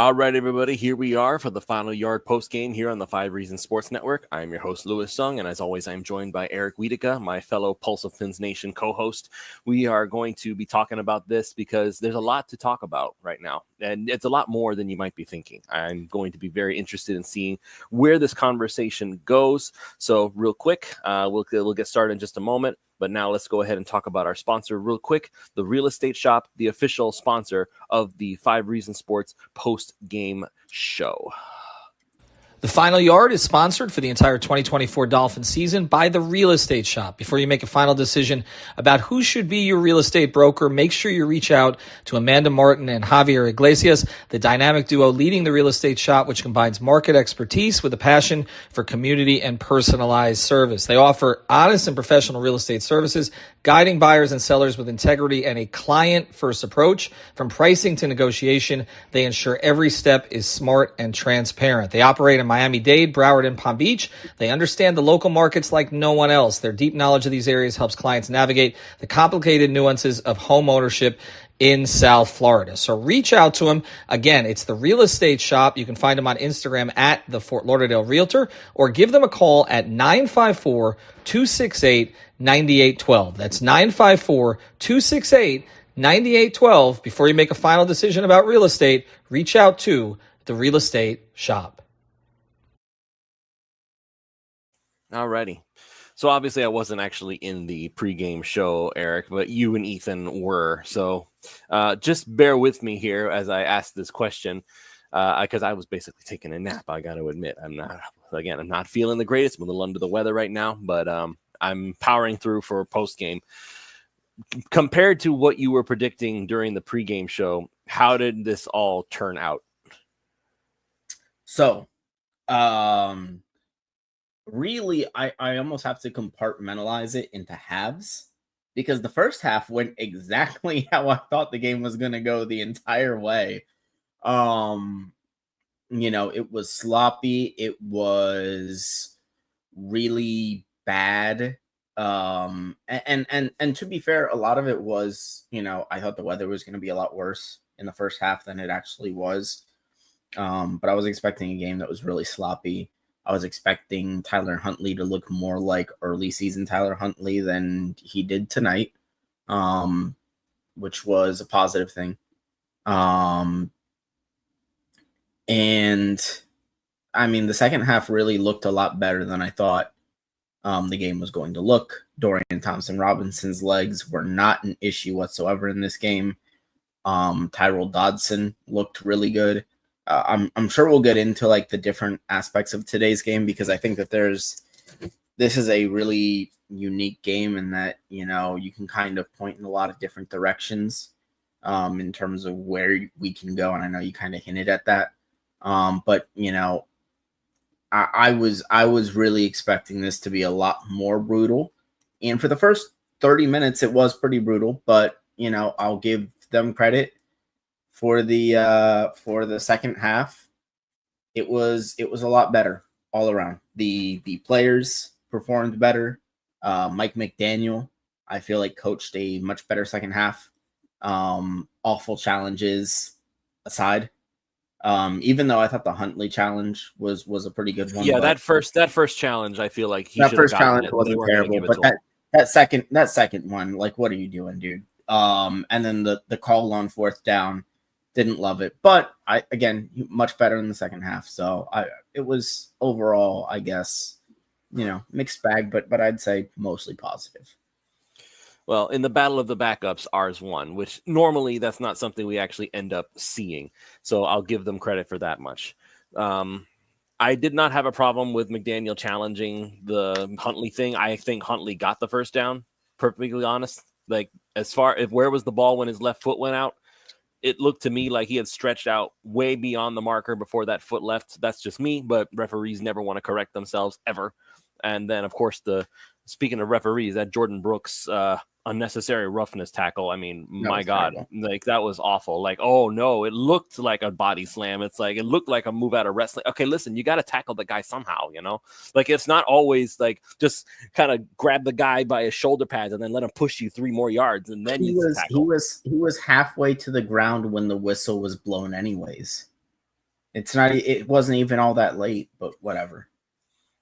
All right, everybody, here we are for the Final Yard Postgame here on the 5 Reasons Sports Network. I'm your host, Louis Sung, and as always, I'm joined by Eric Wiedeke, my fellow Pulse of Fins Nation co-host. We are going to be talking about this because there's a lot to talk about right now, and it's a lot more than you might be thinking. I'm going to be very interested in seeing where this conversation goes. So real quick, we'll get started in just a moment. But now let's go ahead and talk about our sponsor real quick, the Real Estate Shoppe, the official sponsor of the 5 Reasons Sports post-game show. The Final Yard is sponsored for the entire 2024 Dolphins season by the Real Estate Shoppe. Before you make a final decision about who should be your real estate broker, make sure you reach out to Amanda Martin and Javier Iglesias, the dynamic duo leading the Real Estate Shoppe, which combines market expertise with a passion for community and personalized service. They offer honest and professional real estate services, guiding buyers and sellers with integrity and a client-first approach. From pricing to negotiation, they ensure every step is smart and transparent. They operate in Miami-Dade, Broward, and Palm Beach. They understand the local markets like no one else. Their deep knowledge of these areas helps clients navigate the complicated nuances of home ownership in South Florida. So reach out to them. Again, it's the Real Estate Shoppe. You can find them on Instagram at the Fort Lauderdale Realtor, or give them a call at 954-268-9812. That's 954-268-9812. Before you make a final decision about real estate, reach out to the Real Estate Shoppe. Alrighty. So obviously I wasn't actually in the pregame show, Eric, but you and Ethan were. So just bear with me here as I ask this question, because I was basically taking a nap. I got to admit, I'm not feeling the greatest. I'm a little under the weather right now, but I'm powering through for postgame. Compared to what you were predicting during the pregame show, how did this all turn out? So, really, I almost have to compartmentalize it into halves, because the first half went exactly how I thought the game was going to go the entire way. It was sloppy. It was really bad. And to be fair, a lot of it was, I thought the weather was going to be a lot worse in the first half than it actually was. But I was expecting a game that was really sloppy. I was expecting Tyler Huntley to look more like early season Tyler Huntley than he did tonight, which was a positive thing. And I mean, the second half really looked a lot better than I thought the game was going to look. Dorian Thompson-Robinson's legs were not an issue whatsoever in this game. Tyrell Dodson looked really good. I'm sure we'll get into like the different aspects of today's game, because I think that this is a really unique game in that, you can kind of point in a lot of different directions in terms of where we can go. And I know you kind of hinted at that. But I was really expecting this to be a lot more brutal. And for the first 30 minutes, it was pretty brutal, but I'll give them credit. For the second half, it was a lot better all around. The players performed better. Mike McDaniel, I feel like, coached a much better second half. Awful challenges aside, even though I thought the Huntley challenge was a pretty good one. Yeah, that first challenge, I feel like that first challenge wasn't terrible, but that second one, like, what are you doing, dude? And then the call on fourth down. Didn't love it, but again, much better in the second half. So it was overall, I guess, mixed bag, but I'd say mostly positive. Well, in the battle of the backups, ours won, which normally that's not something we actually end up seeing. So I'll give them credit for that much. I did not have a problem with McDaniel challenging the Huntley thing. I think Huntley got the first down, perfectly honest. Like, as far as where was the ball when his left foot went out? It looked to me like he had stretched out way beyond the marker before that foot left. That's just me, but referees never want to correct themselves ever. And then, of course, speaking of referees, that Jordan Brooks unnecessary roughness tackle. I mean, my God, like, that was awful. Like, oh no, it looked like a body slam. It's like, it looked like a move out of wrestling. Okay, listen, you got to tackle the guy somehow, like, it's not always like just kind of grab the guy by his shoulder pads and then let him push you 3 more yards. And then he was halfway to the ground when the whistle was blown anyways. It's not. It wasn't even all that late, but whatever.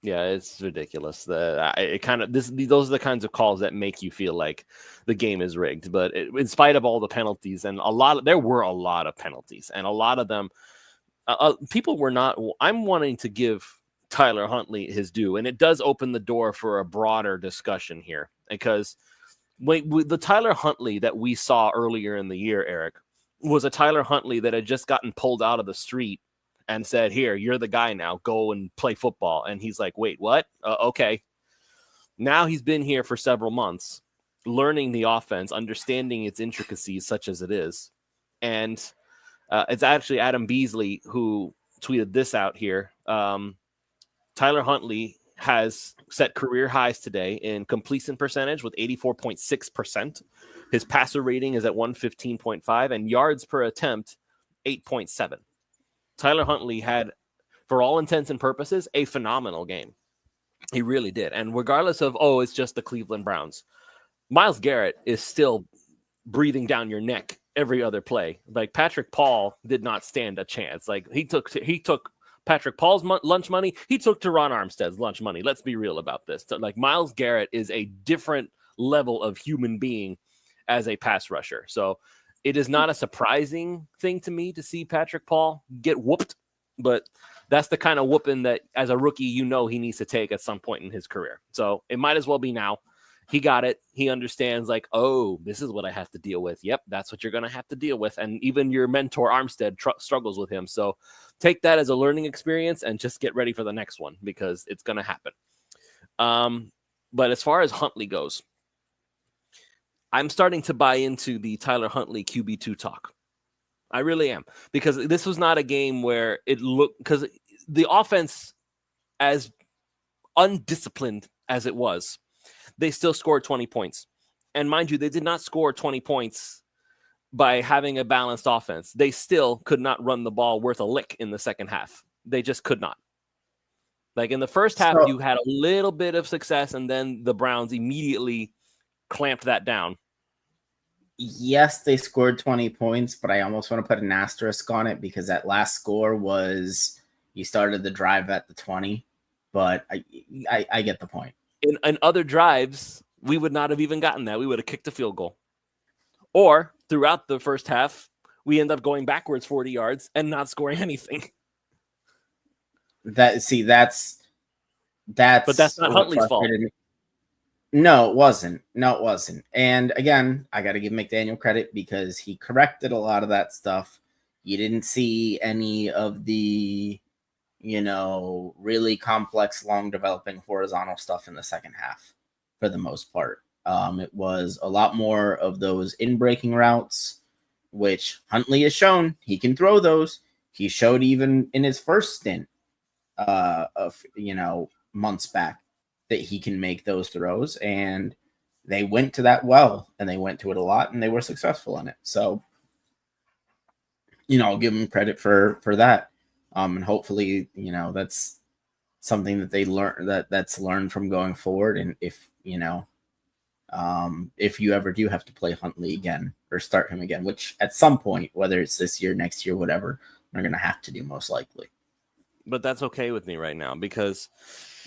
Yeah, it's ridiculous. Those are the kinds of calls that make you feel like the game is rigged. But in spite of all the penalties, and there were a lot of penalties, and a lot of them, people were not. I'm wanting to give Tyler Huntley his due, and it does open the door for a broader discussion here, because the Tyler Huntley that we saw earlier in the year, Eric, was a Tyler Huntley that had just gotten pulled out of the street and said, here, you're the guy now, go and play football. And he's like, wait, what? Okay. Now he's been here for several months, learning the offense, understanding its intricacies, such as it is. And it's actually Adam Beasley who tweeted this out here. Tyler Huntley has set career highs today in completion percentage with 84.6%. His passer rating is at 115.5, and yards per attempt, 8.7. Tyler Huntley had, for all intents and purposes, a phenomenal game. He really did. And regardless of, it's just the Cleveland Browns, Myles Garrett is still breathing down your neck every other play. Like, Patrick Paul did not stand a chance. Like, he took Patrick Paul's lunch money. He took Teron Armstead's lunch money. Let's be real about this. Like, Myles Garrett is a different level of human being as a pass rusher. So it is not a surprising thing to me to see Patrick Paul get whooped, but that's the kind of whooping that as a rookie, he needs to take at some point in his career. So it might as well be now. He got it. He understands, like, this is what I have to deal with. Yep, that's what you're going to have to deal with. And even your mentor Armstead struggles with him. So take that as a learning experience and just get ready for the next one, because it's going to happen. But as far as Huntley goes, I'm starting to buy into the Tyler Huntley QB2 talk. I really am, because this was not a game where it looked, because the offense, as undisciplined as it was, they still scored 20 points. And mind you, they did not score 20 points by having a balanced offense. They still could not run the ball worth a lick in the second half. They just could not. Like, in the first half, you had a little bit of success, and then the Browns immediately clamped that down. Yes, they scored 20 points, but I almost want to put an asterisk on it, because that last score was, you started the drive at the 20, but I get the point. In other drives, we would not have even gotten that. We would have kicked a field goal. Or throughout the first half, we end up going backwards 40 yards and not scoring anything. That's But that's not Huntley's fault. No, it wasn't. And again, I got to give McDaniel credit, because he corrected a lot of that stuff. You didn't see any of the, really complex, long developing horizontal stuff in the second half for the most part. It was a lot more of those in-breaking routes, which Huntley has shown he can throw those. He showed even in his first stint of, months back, that he can make those throws, and they went to that well, and they went to it a lot, and they were successful in it. So, I'll give them credit for that. And hopefully, that's something that they learn, that's learned from going forward. And if you ever do have to play Huntley again or start him again, which at some point, whether it's this year, next year, whatever, they're going to have to do most likely. But that's okay with me right now, because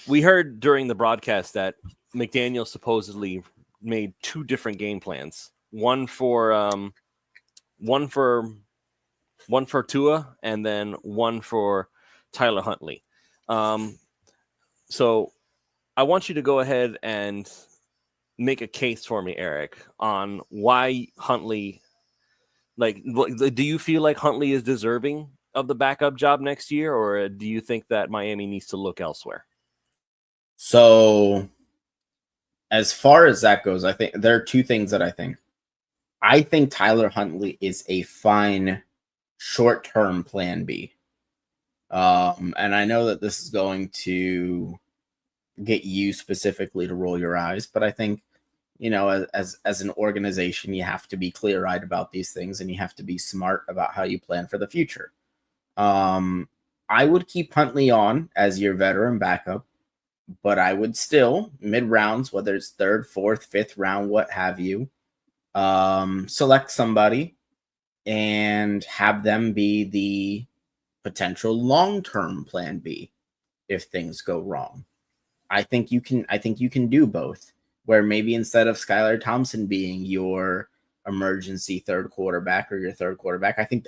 we heard during the broadcast that McDaniel supposedly made two different game plans. One for Tua, and then one for Tyler Huntley. So I want you to go ahead and make a case for me, Eric, on why Huntley, do you feel like Huntley is deserving of the backup job next year, or do you think that Miami needs to look elsewhere? So as far as that goes, I think there are two things that I think. I think Tyler Huntley is a fine short-term plan B. And I know that this is going to get you specifically to roll your eyes, but I think, as an organization, you have to be clear-eyed about these things, and you have to be smart about how you plan for the future. I would keep Huntley on as your veteran backup, but I would still, mid-rounds, whether it's third, fourth, fifth round, what have you, select somebody and have them be the potential long-term plan B if things go wrong. I think you can do both, where maybe instead of Skylar Thompson being your emergency third quarterback or your third quarterback, I think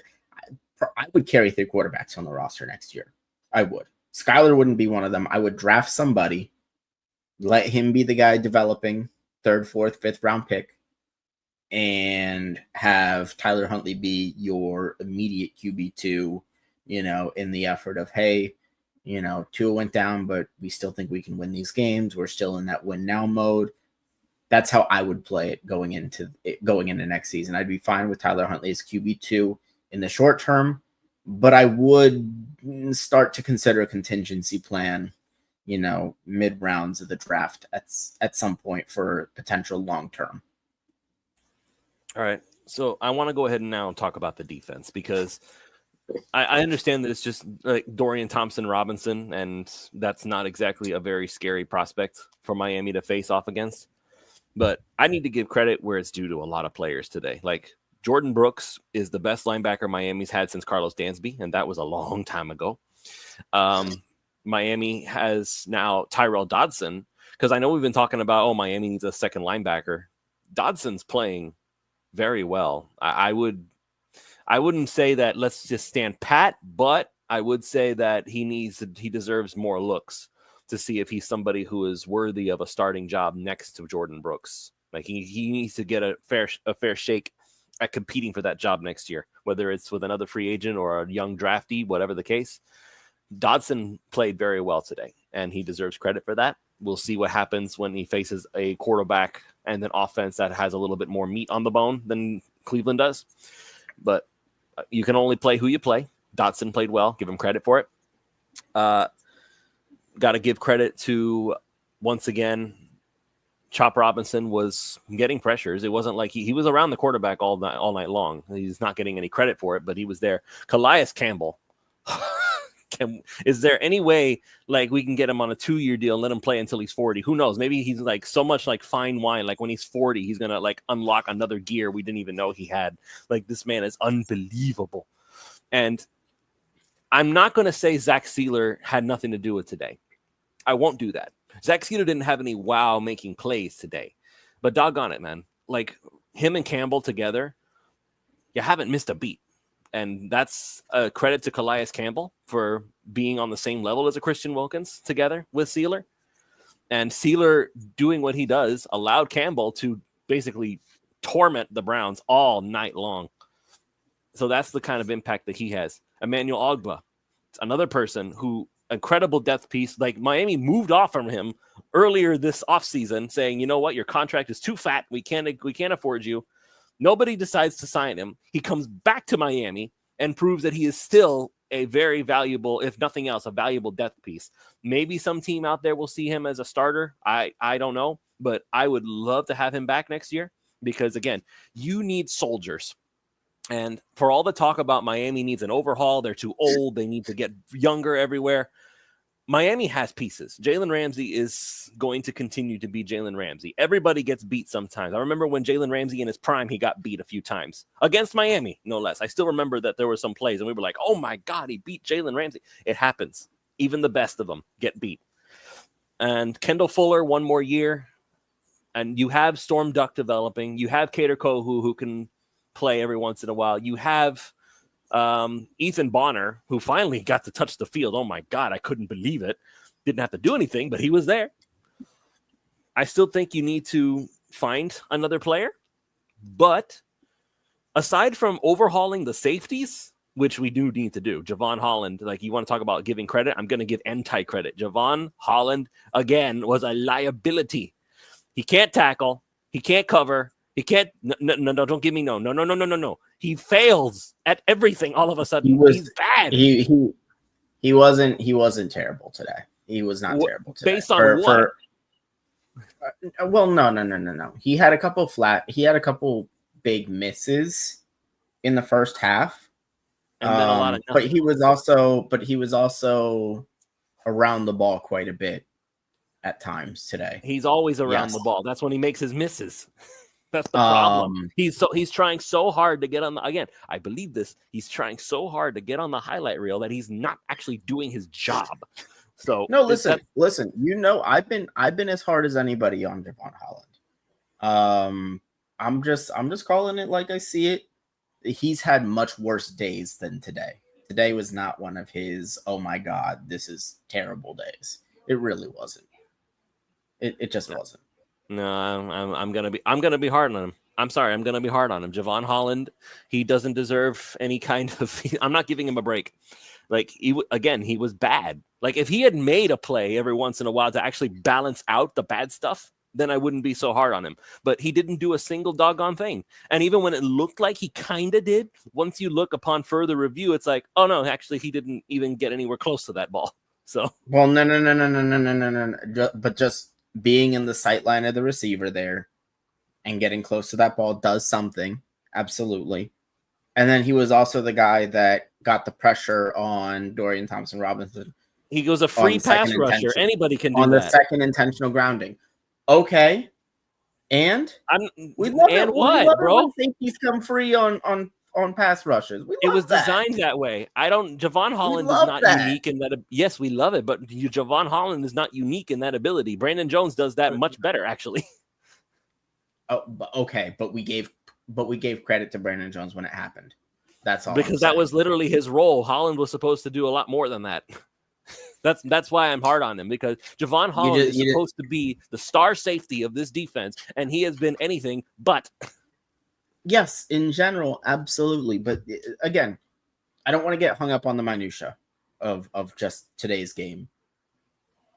I would carry 3 quarterbacks on the roster next year. I would. Skylar wouldn't be one of them. I would draft somebody, let him be the guy developing, 3rd, 4th, 5th round pick, and have Tyler Huntley be your immediate QB2, in the effort of, hey, Tua went down, but we still think we can win these games. We're still in that win now mode. That's how I would play it going into next season. I'd be fine with Tyler Huntley as QB2 in the short term, but I would start to consider a contingency plan, mid rounds of the draft at some point for potential long term. All right. So I want to go ahead and now talk about the defense, because I understand that it's just like Dorian Thompson-Robinson, and that's not exactly a very scary prospect for Miami to face off against. But I need to give credit where it's due to a lot of players today. Like Jordan Brooks is the best linebacker Miami's had since Carlos Dansby, and that was a long time ago. Miami has now Tyrell Dodson, because I know we've been talking about, Miami needs a second linebacker. Dodson's playing very well. I wouldn't say that let's just stand pat, but I would say that he deserves more looks to see if he's somebody who is worthy of a starting job next to Jordan Brooks. Like he needs to get a fair shake at competing for that job next year, whether it's with another free agent or a young draftee, whatever the case. Dodson played very well today, and he deserves credit for that. We'll see what happens when he faces a quarterback and an offense that has a little bit more meat on the bone than Cleveland does. But you can only play who you play. Dodson played well. Give him credit for it. Got to give credit to, once again, Chop Robinson was getting pressures. It wasn't like he was around the quarterback all night long. He's not getting any credit for it, but he was there. Calais Campbell. Is there any way like we can get him on a 2-year deal and let him play until he's 40? Who knows? Maybe he's like so much like fine wine. Like when he's 40, he's going to like unlock another gear we didn't even know he had. Like this man is unbelievable. And I'm not going to say Zach Sealer had nothing to do with today. I won't do that. Zach Sealer didn't have any wow making plays today, but doggone it, man. Like him and Campbell together, you haven't missed a beat. And that's a credit to Calais Campbell for being on the same level as a Christian Wilkins together with Sealer. And Sealer doing what he does allowed Campbell to basically torment the Browns all night long. So that's the kind of impact that he has. Emmanuel Ogbah, another person who incredible depth piece. Like Miami moved off from him earlier this offseason saying, you know what, your contract is too fat. We can't afford you. Nobody decides to sign him. He comes back to Miami and proves that he is still a very valuable, if nothing else, a valuable depth piece. Maybe some team out there will see him as a starter. I don't know, but I would love to have him back next year because, again, you need soldiers. And for all the talk about Miami needs an overhaul, they're too old, they need to get younger everywhere. Miami has pieces. Jalen Ramsey is going to continue to be Jalen Ramsey. Everybody gets beat sometimes. I remember when Jalen Ramsey in his prime, he got beat a few times against Miami, no less. I still remember that there were some plays and we were like, oh my God, he beat Jalen Ramsey. It happens. Even the best of them get beat. And Kendall Fuller, one more year. And you have Storm Duck developing. You have Kader Kohu who can play every once in a while. You have Ethan Bonner, who finally got to touch the field. Oh my God, I couldn't believe it. Didn't have to do anything, but he was there. I still think you need to find another player, but aside from overhauling the safeties, which we do need to do, Javon Holland, like you want to talk about giving credit, I'm going to give anti-credit. Javon Holland, again, was a liability. He can't tackle. He can't cover. He can't. No, don't give me no. He fails at everything. All of a sudden, he's bad. He wasn't terrible today. He was not terrible today. Based on what? Well, no. He had a couple big misses in the first half, and then a lot of but he was also around the ball quite a bit at times today. He's always around the ball. That's when he makes his misses. That's the problem. He's trying so hard to get on again. I believe this. He's trying so hard to get on the highlight reel that he's not actually doing his job. So no, listen. I've been as hard as anybody on Javon Holland. I'm just calling it like I see it. He's had much worse days than today. Today was not one of his, oh my God, this is terrible days. It really wasn't. It just wasn't. No, I'm gonna be hard on him. I'm sorry, I'm gonna be hard on him. Javon Holland, he doesn't deserve any kind of. I'm not giving him a break. Like he was bad. Like if he had made a play every once in a while to actually balance out the bad stuff, then I wouldn't be so hard on him. But he didn't do a single doggone thing. And even when it looked like he kind of did, once you look upon further review, it's like, oh no, actually he didn't even get anywhere close to that ball. So well, no. But just being in the sight line of the receiver there and getting close to that ball does something. Absolutely. And then he was also the guy that got the pressure on Dorian Thompson-Robinson. He goes a free pass rusher. Anybody can do on that. The second intentional grounding. Okay. And we love and it. What, bro? Think he's come free on pass rushes. It was designed that way. Javon Holland is not unique in that. Yes, we love it, but Javon Holland is not unique in that ability. Brandon Jones does that much better, actually. Oh, okay, but we gave credit to Brandon Jones when it happened. That's all. Because that was literally his role. Holland was supposed to do a lot more than that. That's why I'm hard on him, because Javon Holland is supposed to be the star safety of this defense, and he has been anything but. Yes, in general, absolutely. But again, I don't want to get hung up on the minutia of just today's game.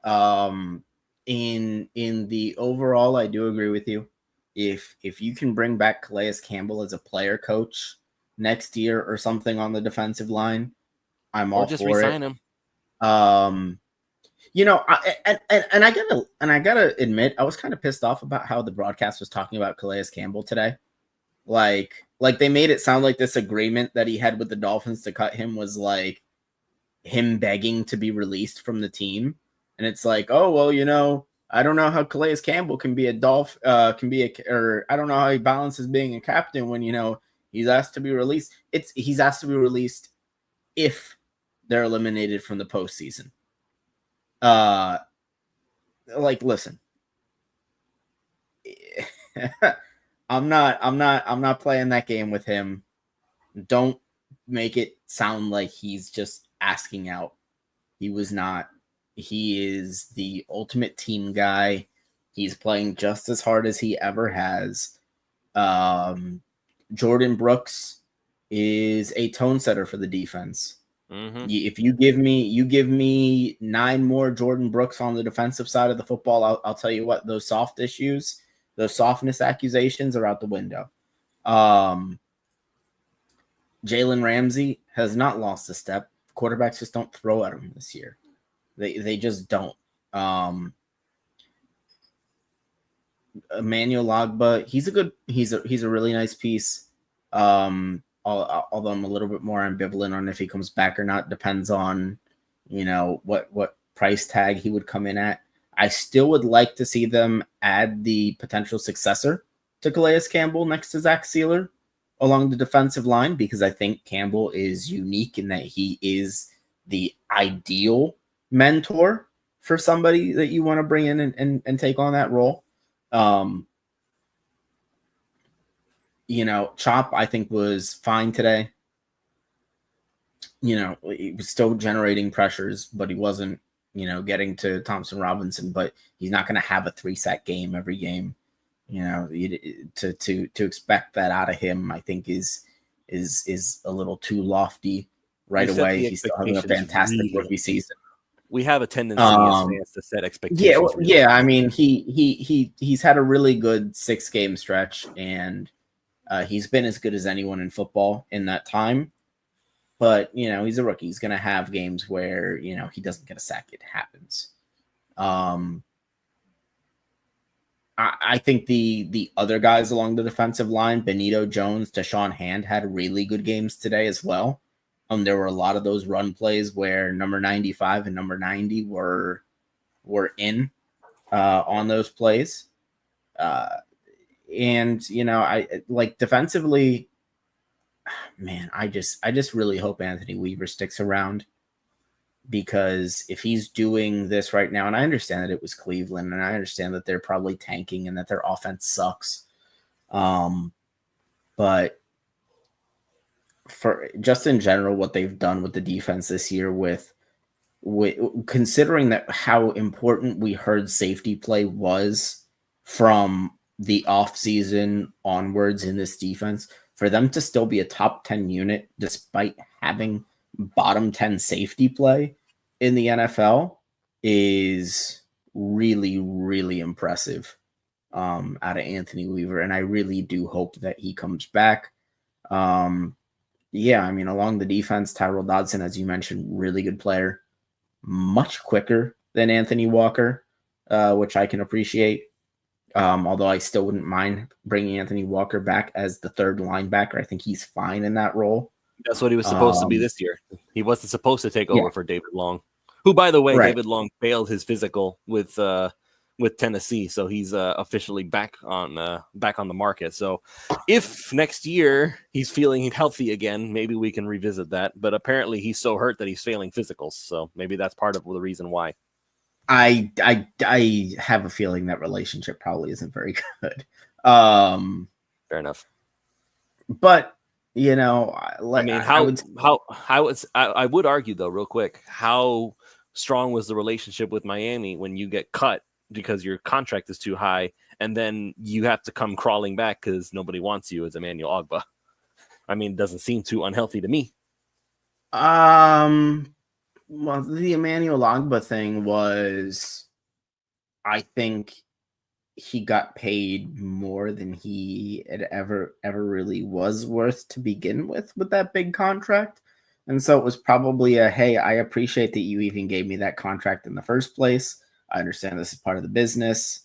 In the overall, I do agree with you. If you can bring back Calais Campbell as a player coach next year or something on the defensive line, I'm all just for resign it. Him. I gotta admit, I was kind of pissed off about how the broadcast was talking about Calais Campbell today. Like they made it sound like this agreement that he had with the Dolphins to cut him was like him begging to be released from the team. And it's like, oh, well, I don't know how Calais Campbell can be a I don't know how he balances being a captain when, he's asked to be released. He's asked to be released if they're eliminated from the postseason. Listen, I'm not playing that game with him. Don't make it sound like he's just asking out. He was not. He is the ultimate team guy. He's playing just as hard as he ever has. Jordan Brooks is a tone setter for the defense. Mm-hmm. If you give me 9 more Jordan Brooks on the defensive side of the football, I'll tell you what, those softness accusations are out the window. Jalen Ramsey has not lost a step. Quarterbacks just don't throw at him this year. They just don't. Emmanuel Ogbah, he's a really nice piece. Although I'm a little bit more ambivalent on if he comes back or not. Depends on, what price tag he would come in at. I still would like to see them add the potential successor to Calais Campbell next to Zach Sealer along the defensive line, because I think Campbell is unique in that he is the ideal mentor for somebody that you want to bring in and take on that role. Chop, I think, was fine today. He was still generating pressures, but he wasn't, getting to Thompson Robinson, but he's not going to have a 3-sack game every game. To expect that out of him, I think is a little too lofty right away. He's still having a fantastic rookie season. We have a tendency as fans to set expectations. Yeah. I mean, he's had a really good 6-game stretch, and he's been as good as anyone in football in that time. But, he's a rookie. He's going to have games where, he doesn't get a sack. It happens. I think the other guys along the defensive line, Benito Jones, Deshaun Hand, had really good games today as well. There were a lot of those run plays where number 95 and number 90 were in on those plays. And I like defensively, man, I just really hope Anthony Weaver sticks around, because if he's doing this right now, and I understand that it was Cleveland, and I understand that they're probably tanking and that their offense sucks, but for just in general, what they've done with the defense this year, with considering that how important we heard safety play was from the offseason onwards in this defense, for them to still be a top 10 unit despite having bottom 10 safety play in the NFL is really, really impressive out of Anthony Weaver. And I really do hope that he comes back. Yeah, I mean, along the defense, Tyrell Dodson, as you mentioned, really good player, much quicker than Anthony Walker, which I can appreciate. Although I still wouldn't mind bringing Anthony Walker back as the third linebacker. I think he's fine in that role. That's what he was supposed to be this year. He wasn't supposed to take over for David Long, who, by the way, David Long failed his physical with Tennessee, so he's officially back on the market. So if next year he's feeling healthy again, maybe we can revisit that. But apparently he's so hurt that he's failing physicals, so maybe that's part of the reason why. I have a feeling that relationship probably isn't very good. Fair enough. But I mean, I would argue though, real quick, how strong was the relationship with Miami when you get cut because your contract is too high, and then you have to come crawling back because nobody wants you as Emmanuel Ogbah? I mean, it doesn't seem too unhealthy to me. Well, the Emmanuel Ogbah thing was, I think he got paid more than he had ever really was worth to begin with that big contract. And so it was probably hey, I appreciate that you even gave me that contract in the first place. I understand this is part of the business.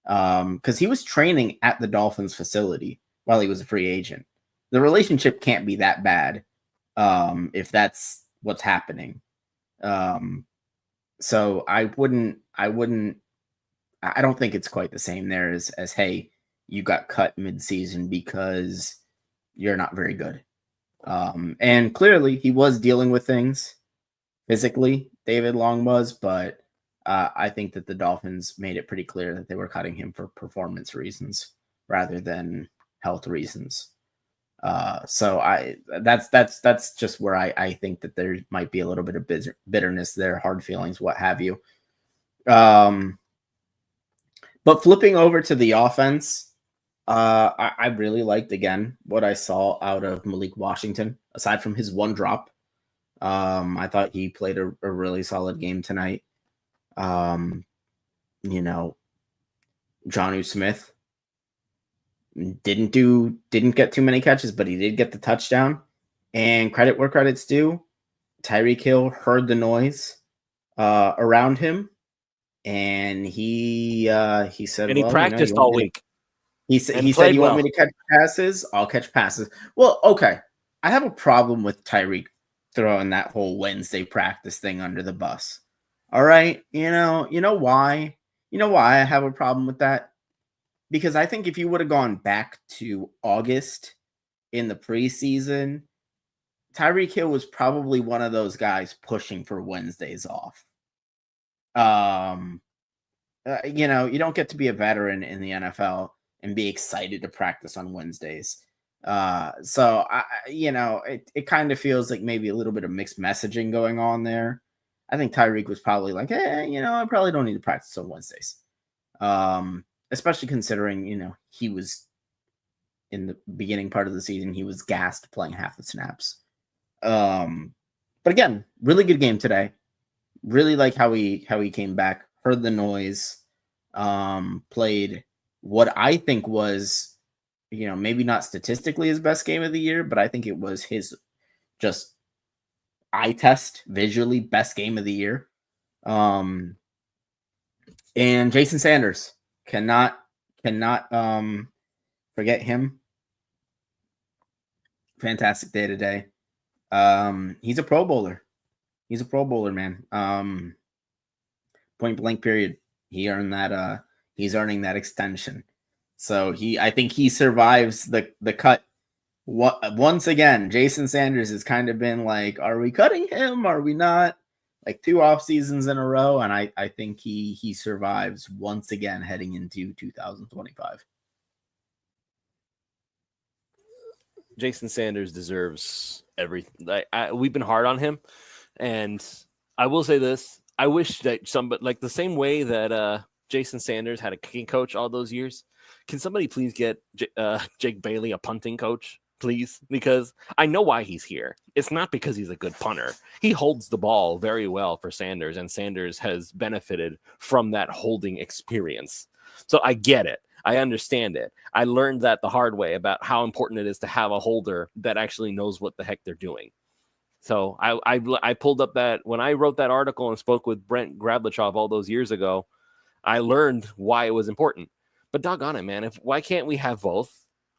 Because he was training at the Dolphins facility while he was a free agent. The relationship can't be that bad if that's what's happening. So I don't think it's quite the same there as hey, you got cut mid-season because you're not very good. And clearly he was dealing with things physically, David Long was, but I think that the Dolphins made it pretty clear that they were cutting him for performance reasons rather than health reasons. So that's just where I think that there might be a little bit of bitterness there, hard feelings, what have you. But flipping over to the offense, I really liked, again, what I saw out of Malik Washington, aside from his one drop. I thought he played a really solid game tonight. Jonnu Smith didn't get too many catches, but he did get the touchdown. And credit where credit's due, Tyreek Hill heard the noise around him, and he said, and he practiced all week. He said, "You want me to catch passes? I'll catch passes." Well, okay, I have a problem with Tyreek throwing that whole Wednesday practice thing under the bus. All right, you know why? You know why I have a problem with that? Because I think if you would have gone back to August in the preseason, Tyreek Hill was probably one of those guys pushing for Wednesdays off. You don't get to be a veteran in the NFL and be excited to practice on Wednesdays. So it kind of feels like maybe a little bit of mixed messaging going on there. I think Tyreek was probably like, hey, I probably don't need to practice on Wednesdays. Especially considering, he was in the beginning part of the season, he was gassed playing half the snaps. But again, really good game today. Really like how he came back, heard the noise, played what I think was, maybe not statistically his best game of the year, but I think it was his just eye test, visually best game of the year. And Jason Sanders, cannot forget him. Fantastic day today. He's a Pro Bowler. He's a Pro Bowler, man. Point blank period. He earned that. He's earning that extension. So I think he survives the cut. Once again, Jason Sanders has kind of been like, are we cutting him? Are we not? Like 2 off seasons in a row, and I think he survives once again heading into 2025. Jason Sanders deserves everything. We've been hard on him, and I will say this: I wish that somebody, like the same way that Jason Sanders had a kicking coach all those years, can somebody please get Jake Bailey a punting coach, please? Because I know why he's here. It's not because he's a good punter. He holds the ball very well for Sanders, and Sanders has benefited from that holding experience. So I get it. I understand it. I learned that the hard way about how important it is to have a holder that actually knows what the heck they're doing. So I pulled up that when I wrote that article and spoke with Brent Gradlichov all those years ago, I learned why it was important. But doggone it, man. Why can't we have both?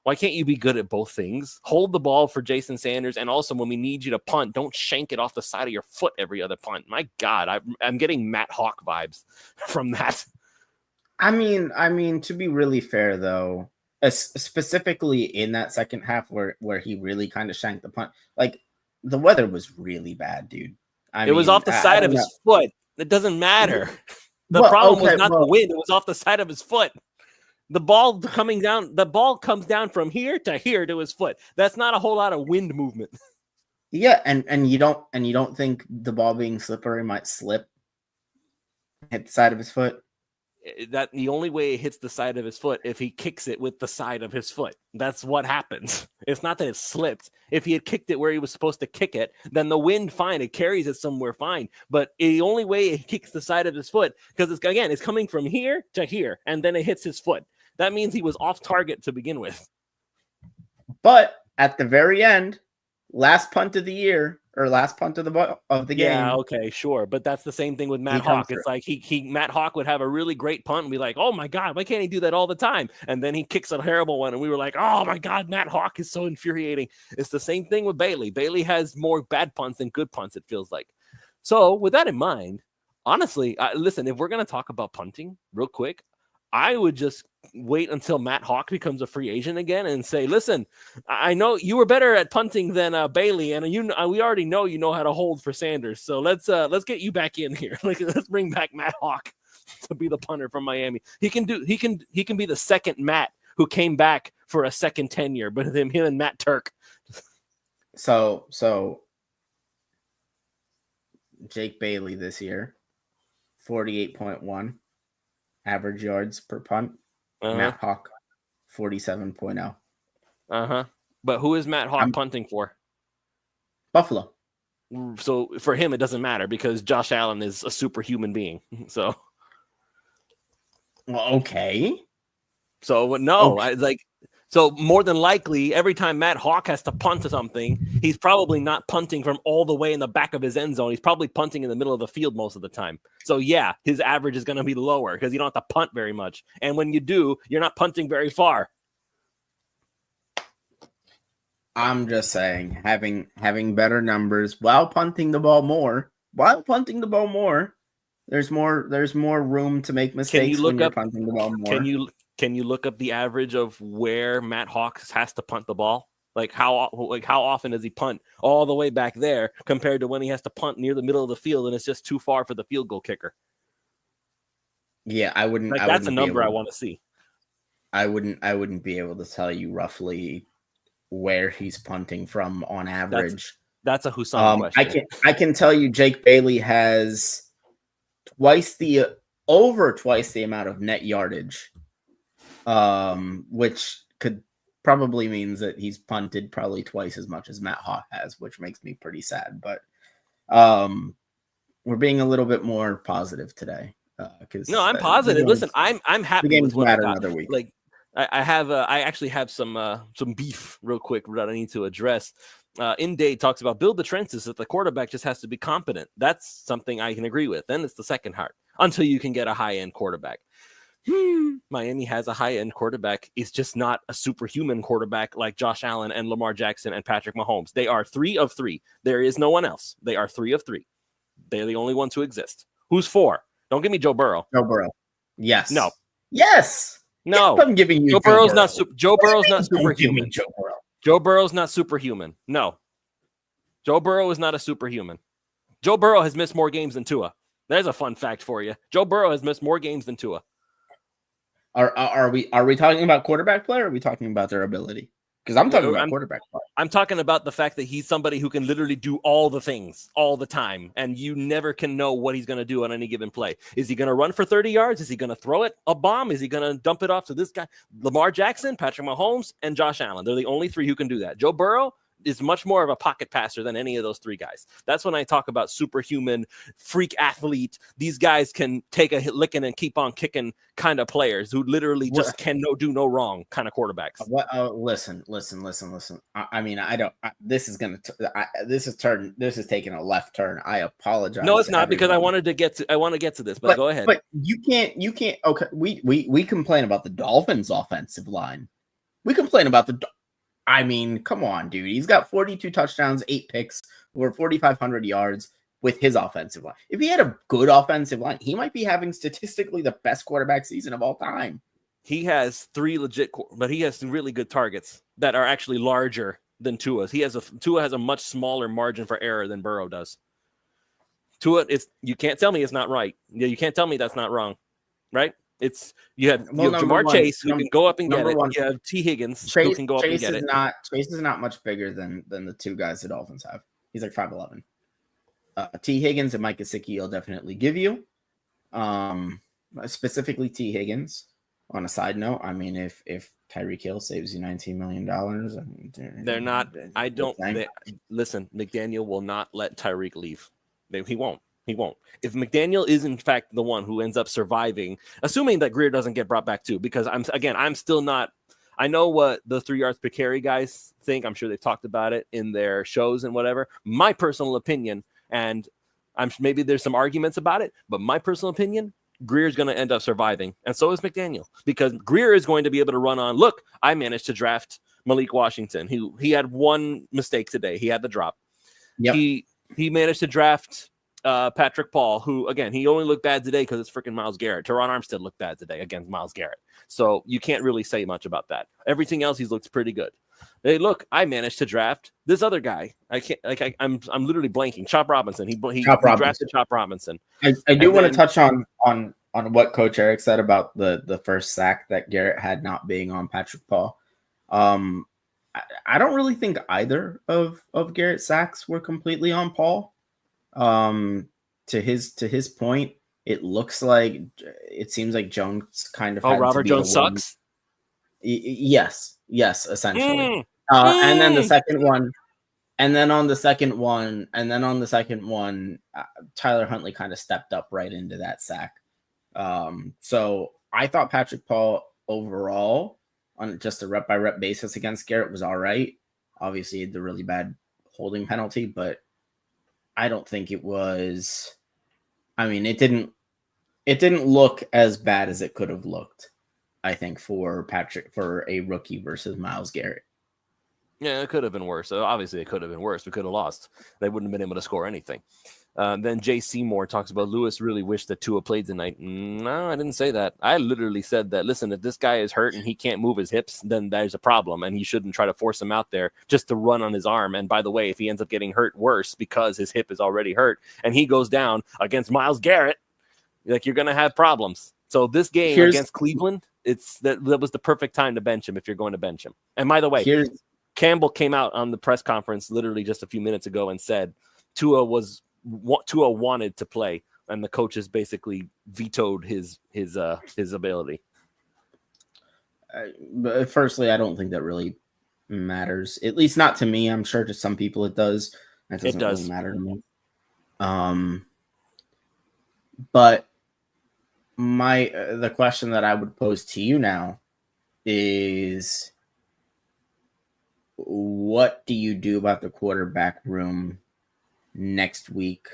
Why can't you be good at both things? Hold the ball for Jason Sanders, and also when we need you to punt, don't shank it off the side of your foot every other punt. My God, I'm getting Matt Hawk vibes from that. I mean, to be really fair though, specifically in that second half where he really kind of shanked the punt, like the weather was really bad, dude. It was off the side of his foot. It doesn't matter. The problem was not the wind; it was off the side of his foot. The ball comes down from here to his foot. That's not a whole lot of wind movement. Yeah, and you don't think the ball being slippery might slip, hit the side of his foot? That the only way it hits the side of his foot if he kicks it with the side of his foot. That's what happens. It's not that it slipped. If he had kicked it where he was supposed to kick it, then the wind, fine, it carries it somewhere, fine. But the only way it kicks the side of his foot, because it's coming from here to here, and then it hits his foot. That means he was off target to begin with. But at the very end, last punt of the year, or last punt of the game. Yeah, okay, sure. But that's the same thing with Matt Hawk. It's like Matt Hawk would have a really great punt and be like, oh my God, why can't he do that all the time? And then he kicks a terrible one, and we were like, oh my God, Matt Hawk is so infuriating. It's the same thing with Bailey. Bailey has more bad punts than good punts, it feels like. So with that in mind, honestly, listen, if we're going to talk about punting real quick, I would just wait until Matt Hawk becomes a free agent again and say, listen, I know you were better at punting than Bailey, and we already know you know how to hold for Sanders. So let's get you back in here. Let's bring back Matt Hawk to be the punter from Miami. He can be the second Matt who came back for a second tenure, but him and Matt Turk. So Jake Bailey this year, 48.1. average yards per punt. Matt Hawk, 47.0. But who is Matt Hawk punting for? Buffalo. So for him, it doesn't matter because Josh Allen is a superhuman being. So, well, okay. So no, okay. So more than likely, every time Matt Hawk has to punt to something, he's probably not punting from all the way in the back of his end zone. He's probably punting in the middle of the field most of the time. So yeah, his average is going to be lower because you don't have to punt very much. And when you do, you're not punting very far. I'm just saying, having better numbers while punting the ball more, there's more room to make mistakes when you're punting the ball more. Can you look up the average of where Matt Hawks has to punt the ball? Like how often does he punt all the way back there compared to when he has to punt near the middle of the field and it's just too far for the field goal kicker? Yeah, I wouldn't. That's a number I want to see. I wouldn't be able to tell you roughly where he's punting from on average. That's a Hussam question. I can tell you Jake Bailey has over twice the amount of net yardage. Which could probably means that he's punted probably twice as much as Matt Hawk has, which makes me pretty sad. But we're being a little bit more positive today. No, I'm positive. Listen, I'm happy. The games with matter another week. Like I actually have some beef real quick that I need to address. In-Date talks about build the trenches that the quarterback just has to be competent. That's something I can agree with. Then it's the second part until you can get a high-end quarterback. Miami has a high-end quarterback. It's just not a superhuman quarterback like Josh Allen and Lamar Jackson and Patrick Mahomes. They are 3 of 3. There is no one else. They are 3 of 3. They're the only ones who exist. Who's 4? Don't give me Joe Burrow. Joe Burrow. Yes. No. Yes. No, I'm giving you Joe Burrow's not Joe Burrow's not superhuman. Joe Burrow's not superhuman. No, Joe Burrow is not a superhuman. Joe Burrow has missed more games than Tua. There's a fun fact for you. Joe Burrow has missed more games than Tua. Are we talking about quarterback play, or are we talking about their ability? Because I'm talking about quarterback play. I'm talking about the fact that he's somebody who can literally do all the things all the time, and you never can know what he's going to do on any given play. Is he going to run for 30 yards? Is he going to throw it a bomb? Is he going to dump it off to this guy? Lamar Jackson, Patrick Mahomes, and Josh Allen. They're the only three who can do that. Joe Burrow is much more of a pocket passer than any of those three guys. That's when I talk about superhuman, freak athlete. These guys can take a hit licking and keep on kicking kind of players who literally just do no wrong kind of quarterbacks. Listen. This is taking a left turn. I apologize. No, it's not, because I want to get to this, but go ahead. But you can't. Okay, we complain about the Dolphins' offensive line. We complain about come on, dude. He's got 42 touchdowns, 8 picks, over 4,500 yards with his offensive line. If he had a good offensive line, he might be having statistically the best quarterback season of all time. He has but he has some really good targets that are actually larger than Tua's. Tua has a much smaller margin for error than Burrow does. Tua, you can't tell me it's not right. You can't tell me that's not wrong, right? You have Jamar Chase who can go up and get it. You have T. Higgins who can go up and get it. Chase is not much bigger than the two guys the Dolphins have. He's like 5'11". T. Higgins and Mike Gesicki will definitely give you. Specifically T. Higgins. On a side note, if Tyreek Hill saves you $19 million, they're not. Listen, McDaniel will not let Tyreek leave. He won't. He won't. If McDaniel is in fact the one who ends up surviving, assuming that Greer doesn't get brought back too, because I'm still not. I know what the 3 yards per carry guys think. I'm sure they've talked about it in their shows and whatever. My personal opinion, and maybe there's some arguments about it, but my personal opinion, Greer's going to end up surviving, and so is McDaniel, because Greer is going to be able to run on. Look, I managed to draft Malik Washington. He had one mistake today. He had the drop. Yep. He managed to draft Patrick Paul, who, again, he only looked bad today because it's freaking Myles Garrett. Teron Armstead looked bad today against Myles Garrett. So you can't really say much about that. Everything else, he's looked pretty good. Hey, look, I managed to draft this other guy. I'm literally blanking. Chop Robinson. He drafted Chop Robinson. I do want to touch on what Coach Eric said about the first sack that Garrett had not being on Patrick Paul. I don't really think either of Garrett's sacks were completely on Paul. To his point, it seems like Jones kind of. Oh, Robert Jones sucks. Yes, essentially. And then the second one, Tyler Huntley kind of stepped up right into that sack. So I thought Patrick Paul overall, on just a rep by rep basis against Garrett, was all right. Obviously, he had the really bad holding penalty, but I don't think it was. It didn't look as bad as it could have looked, I think, for a rookie versus Myles Garrett. Yeah, it could have been worse. So obviously, it could have been worse. We could have lost. They wouldn't have been able to score anything. Then Jay Seymour talks about Lewis really wished that Tua played tonight. No, I didn't say that. I literally said that, listen, if this guy is hurt and he can't move his hips, then there's a problem, and he shouldn't try to force him out there just to run on his arm. And by the way, if he ends up getting hurt worse because his hip is already hurt and he goes down against Myles Garrett, you're going to have problems. So this game against Cleveland, that was the perfect time to bench him if you're going to bench him. And by the way, Campbell came out on the press conference literally just a few minutes ago and said Tua wanted to play, and the coaches basically vetoed his ability. But firstly, I don't think that really matters. At least not to me. I'm sure to some people it does. That doesn't really matter to me. But the question that I would pose to you now is, what do you do about the quarterback room next week?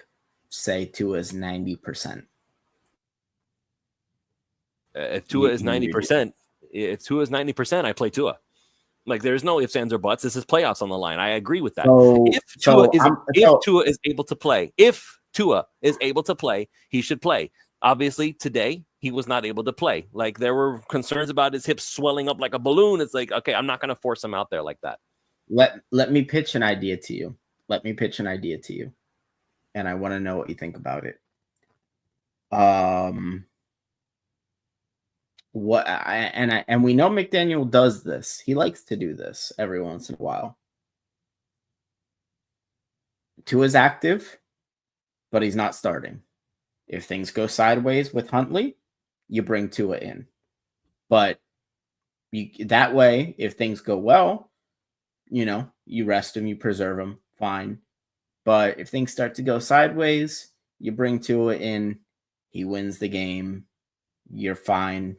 Say Tua is 90%. If Tua is 90%, I play Tua. There's no ifs, ands, or buts. This is playoffs on the line. I agree with that. If Tua is able to play, he should play. Obviously, today he was not able to play. Like, there were concerns about his hips swelling up like a balloon. It's like, okay, I'm not going to force him out there like that. Let me pitch an idea to you. And I want to know what you think about it. And we know McDaniel does this. He likes to do this every once in a while. Tua's active, but he's not starting. If things go sideways with Huntley, you bring Tua in. But that way, if things go well, you rest him, you preserve him, fine. But if things start to go sideways, you bring Tua in, he wins the game, you're fine.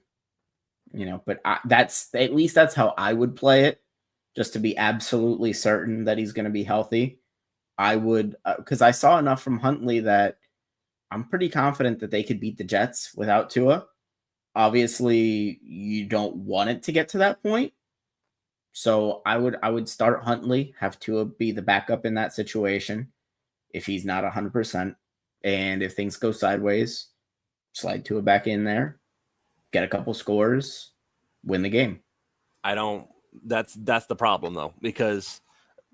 But that's how I would play it, just to be absolutely certain that he's going to be healthy. I would, because I saw enough from Huntley that I'm pretty confident that they could beat the Jets without Tua. Obviously, you don't want it to get to that point. So I would start Huntley, have Tua be the backup in that situation if he's not 100%. And if things go sideways, slide Tua back in there, get a couple scores, win the game. That's the problem, though, because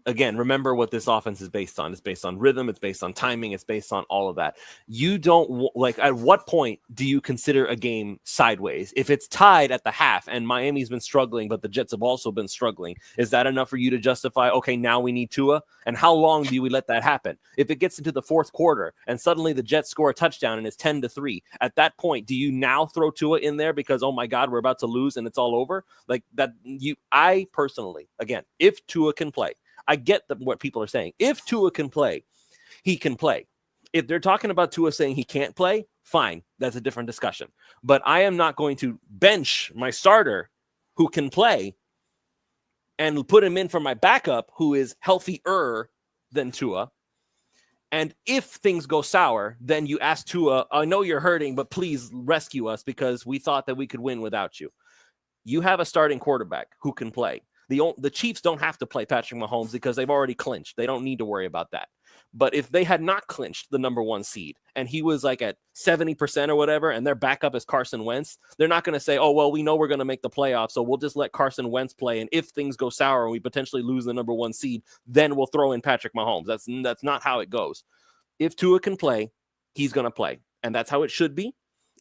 again, remember what this offense is based on. It's based on rhythm. It's based on timing. It's based on all of that. You don't at what point do you consider a game sideways? If it's tied at the half and Miami's been struggling, but the Jets have also been struggling, is that enough for you to justify, okay, now we need Tua? And how long do we let that happen? If it gets into the fourth quarter and suddenly the Jets score a touchdown and it's 10-3, at that point, do you now throw Tua in there because, oh my God, we're about to lose and it's all over? Like that, I personally, again, if Tua can play, I get what people are saying. If Tua can play, he can play. If they're talking about Tua saying he can't play, fine. That's a different discussion. But I am not going to bench my starter who can play and put him in for my backup who is healthier than Tua. And if things go sour, then you ask Tua, I know you're hurting, but please rescue us because we thought that we could win without you. You have a starting quarterback who can play. The Chiefs don't have to play Patrick Mahomes because they've already clinched. They don't need to worry about that. But if they had not clinched the number one seed and he was like at 70% or whatever, and their backup is Carson Wentz, they're not going to say, oh, well, we know we're going to make the playoffs, so we'll just let Carson Wentz play. And if things go sour and we potentially lose the number one seed, then we'll throw in Patrick Mahomes. That's not how it goes. If Tua can play, he's going to play. And that's how it should be.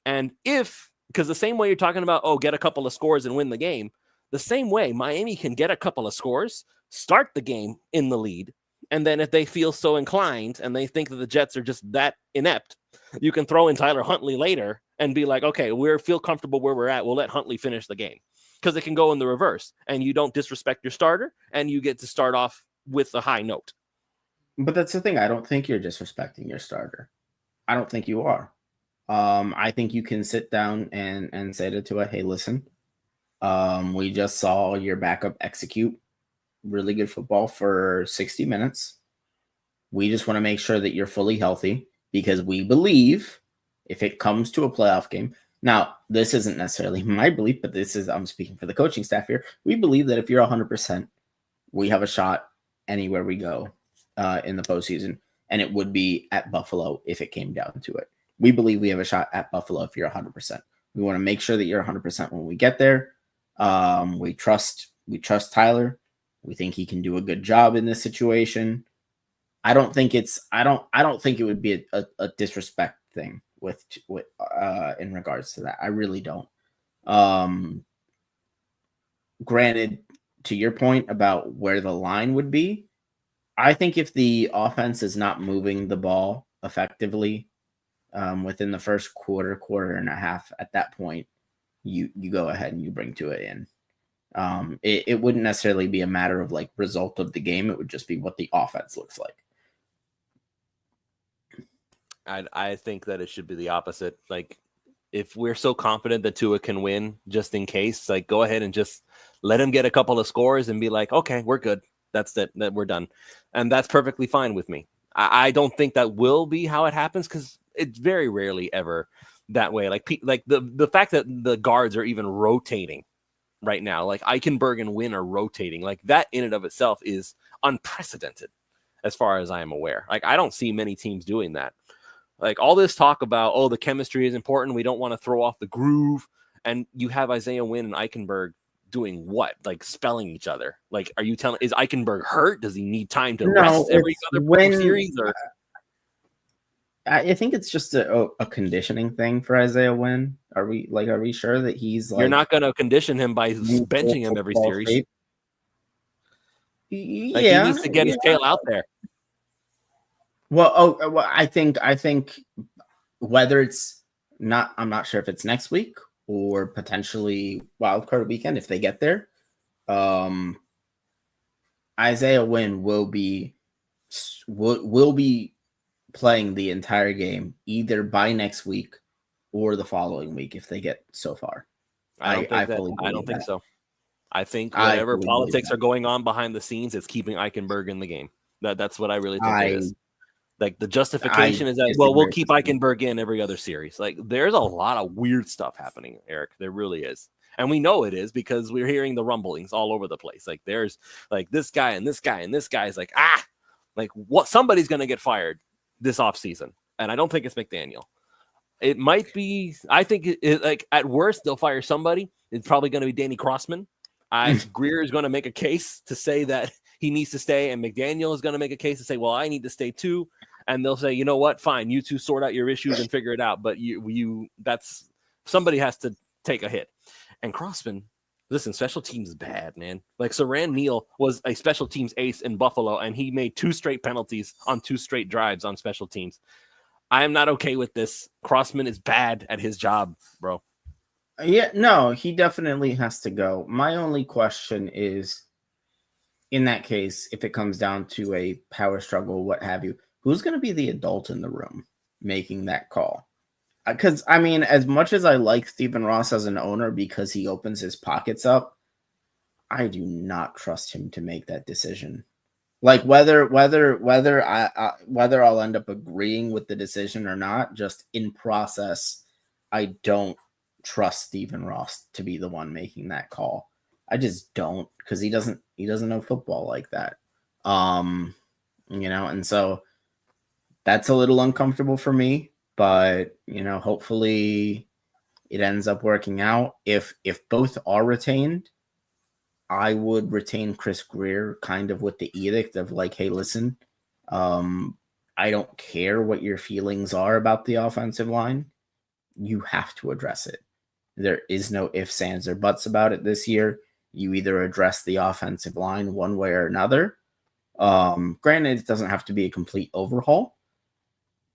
And because the same way you're talking about, oh, get a couple of scores and win the game, the same way Miami can get a couple of scores, start the game in the lead, and then if they feel so inclined and they think that the Jets are just that inept, you can throw in Tyler Huntley later and be like, okay, we feel comfortable where we're at. We'll let Huntley finish the game because it can go in the reverse and you don't disrespect your starter and you get to start off with a high note. But that's the thing. I don't think you're disrespecting your starter. I don't think you are. I think you can sit down and say to Tua, hey, listen, we just saw your backup execute really good football for 60 minutes. We just want to make sure that you're fully healthy because we believe if it comes to a playoff game. Now, this isn't necessarily my belief, but I'm speaking for the coaching staff here. We believe that if you're 100%, we have a shot anywhere we go in the postseason, and it would be at Buffalo if it came down to it. We believe we have a shot at Buffalo if you're 100%. We want to make sure that you're 100% when we get there. We trust Tyler. We think he can do a good job in this situation. I don't think it would be a disrespect thing with in regards to that. I really don't. Granted, to your point about where the line would be, I think if the offense is not moving the ball effectively within the first quarter and a half, at that point, you go ahead and you bring Tua in. It wouldn't necessarily be a matter of like result of the game. It would just be what the offense looks like. I think that it should be the opposite. Like, if we're so confident that Tua can win, just in case, like, go ahead and just let him get a couple of scores and be like, okay, we're good. That's it. That we're done. And that's perfectly fine with me. I don't think that will be how it happens because it's very rarely ever that way. Like the fact that the guards are even rotating right now, like Eichenberg and Wynn are rotating, like that in and of itself is unprecedented as far as I am aware. Like, I don't see many teams doing that. Like all this talk about, the chemistry is important. We don't want to throw off the groove. And you have Isaiah Wynn and Eichenberg doing what? Like spelling each other. Like, are you telling, is Eichenberg hurt? Does he need time to rest every other series? Or I think it's just a conditioning thing for Isaiah Wynn. Are we sure that he's like, you're not going to condition him by benching him every series? Shape? Like he needs to get his tail out there. Well, I think whether it's not, I'm not sure if it's next week or potentially wildcard weekend if they get there. Isaiah Wynn will be playing the entire game either by next week or the following week if they get so far. I don't think so. I think whatever politics are going on behind the scenes, it's keeping Eichenberg in the game. That's what I really think it is. Like the justification is that, we'll keep Eichenberg in every other series. Like there's a lot of weird stuff happening, Eric. There really is. And we know it is because we're hearing the rumblings all over the place. Like there's like this guy and this guy and this guy is like, like what, somebody's going to get fired this offseason. And I don't think it's McDaniel. It might be, I think like at worst they'll fire somebody. It's probably going to be Danny Crossman. Greer is going to make a case to say that he needs to stay, and McDaniel is going to make a case to say, well, I need to stay too. And they'll say, you know what? Fine, you two sort out your issues and figure it out. But that's somebody has to take a hit. And Crossman, listen, special teams is bad, man. Like Saran Neal was a special teams ace in Buffalo, and he made 2 straight penalties on 2 straight drives on special teams. I am not okay with this. Crossman is bad at his job, bro. Yeah, no, he definitely has to go. My only question is, in that case, if it comes down to a power struggle, what have you, who's going to be the adult in the room making that call? Because, I mean, as much as I like Stephen Ross as an owner because he opens his pockets up, I do not trust him to make that decision. Like whether I'll end up agreeing with the decision or not, just in process, I don't trust Stephen Ross to be the one making that call. I just don't, because he doesn't know football like that. And so that's a little uncomfortable for me, but hopefully it ends up working out. If both are retained, I would retain Chris Greer kind of with the edict of like, hey, listen, I don't care what your feelings are about the offensive line. You have to address it. There is no ifs, ands, or buts about it this year. You either address the offensive line one way or another. Granted, it doesn't have to be a complete overhaul,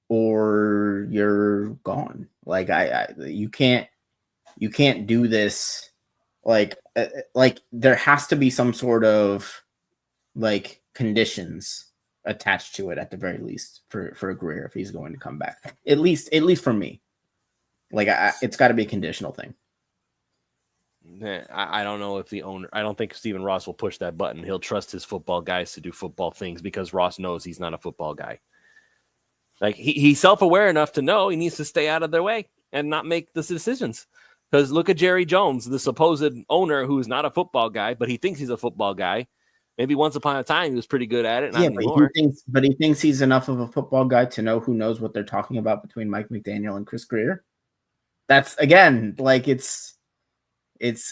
or you're gone. Like you can't do this. Like there has to be some sort of like conditions attached to it at the very least for Greer if he's going to come back. At least for me. Like it's got to be a conditional thing. I don't know if the owner. I don't think Stephen Ross will push that button. He'll trust his football guys to do football things because Ross knows he's not a football guy. Like he's self-aware enough to know he needs to stay out of their way and not make the decisions. Because look at Jerry Jones, the supposed owner who is not a football guy, but he thinks he's a football guy. Maybe once upon a time he was pretty good at it. Not anymore. But he thinks he's enough of a football guy to know who knows what they're talking about between Mike McDaniel and Chris Greer. That's again, like it's.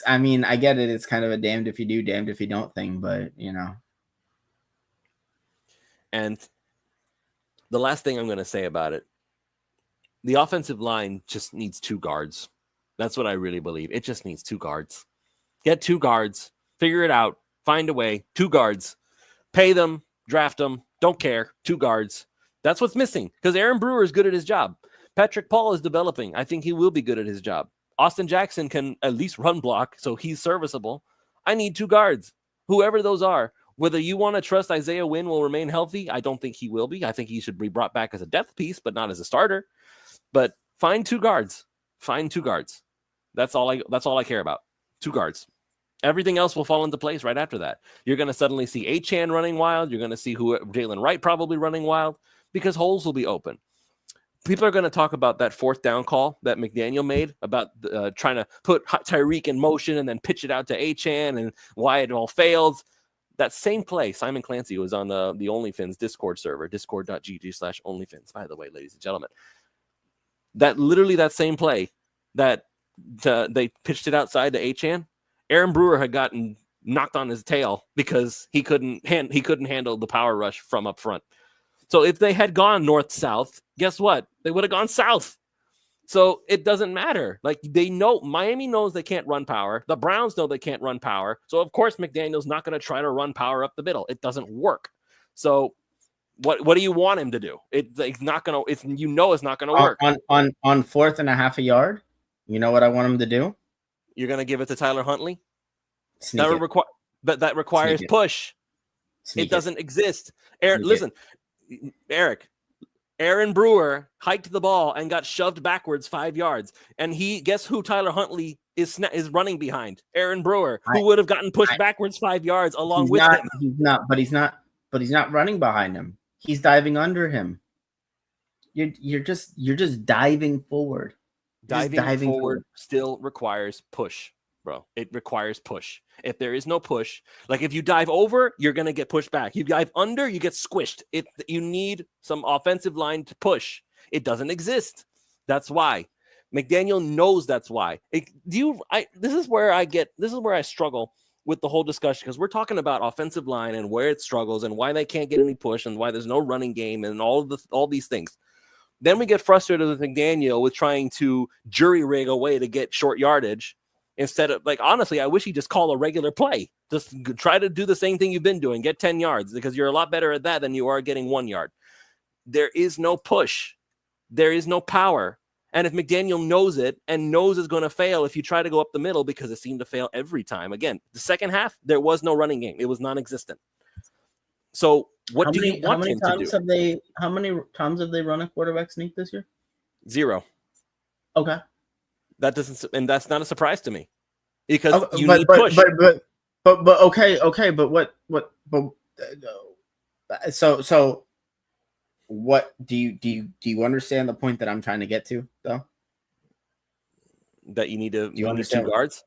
I mean, I get it. It's kind of a damned if you do, damned if you don't thing, but And the last thing I'm going to say about it, the offensive line just needs 2 guards. That's what I really believe. It just needs 2 guards. Get 2 guards, figure it out, find a way, 2 guards, pay them, draft them, don't care, 2 guards. That's what's missing because Aaron Brewer is good at his job. Patrick Paul is developing. I think he will be good at his job. Austin Jackson can at least run block, so he's serviceable. I need 2 guards, whoever those are. Whether you want to trust Isaiah Wynn will remain healthy, I don't think he will be. I think he should be brought back as a depth piece, but not as a starter. But find 2 guards. Find 2 guards. That's all I care about. 2 guards. Everything else will fall into place right after that. You're going to suddenly see Achane running wild. You're going to see Jalen Wright probably running wild because holes will be open. People are going to talk about that 4th down call that McDaniel made about trying to put Tyreek in motion and then pitch it out to Achane and why it all failed. That same play, Simon Clancy was on the OnlyFins Discord server, discord.gg/OnlyFins, by the way, ladies and gentlemen. that same play that they pitched it outside to Achane, Aaron Brewer had gotten knocked on his tail because he couldn't handle the power rush from up front. So if they had gone north-south, guess what? They would have gone south. So it doesn't matter. Like, they know, Miami knows they can't run power. The Browns know they can't run power. So of course McDaniel's not going to try to run power up the middle. It doesn't work. So what do you want him to do? It's not going to. It's not going to work. On 4th and a half a yard. You know what I want him to do? You're going to give it to Tyler Huntley. Sneak that requires push. It doesn't exist. Eric, Aaron Brewer hiked the ball and got shoved backwards 5 yards. And guess who Tyler Huntley is running behind? Aaron Brewer, who would have gotten pushed backwards 5 yards along with him. He's not running behind him. He's diving under him. You're just diving forward. Diving forward still requires push, bro. It requires push. If there is no push, like if you dive over, you're going to get pushed back. You dive under, you get squished. You need some offensive line to push. It doesn't exist. That's why. McDaniel knows that's why. This is where I struggle with the whole discussion, because we're talking about offensive line and where it struggles and why they can't get any push and why there's no running game and all these things. Then we get frustrated with McDaniel with trying to jury rig a way to get short yardage instead of, like, honestly, I wish he'd just call a regular play. Just try to do the same thing you've been doing. Get 10 yards, because you're a lot better at that than you are getting 1 yard. There is no push. There is no power. And if McDaniel knows it and knows it's going to fail if you try to go up the middle, because it seemed to fail every time. Again, the second half, there was no running game. It was non-existent. So what do you want him to do? How many times have they run a quarterback sneak this year? 0. Okay. That's not a surprise to me, because you need push. But okay. But so what do you understand the point that I'm trying to get to, though? That you need 2 guards?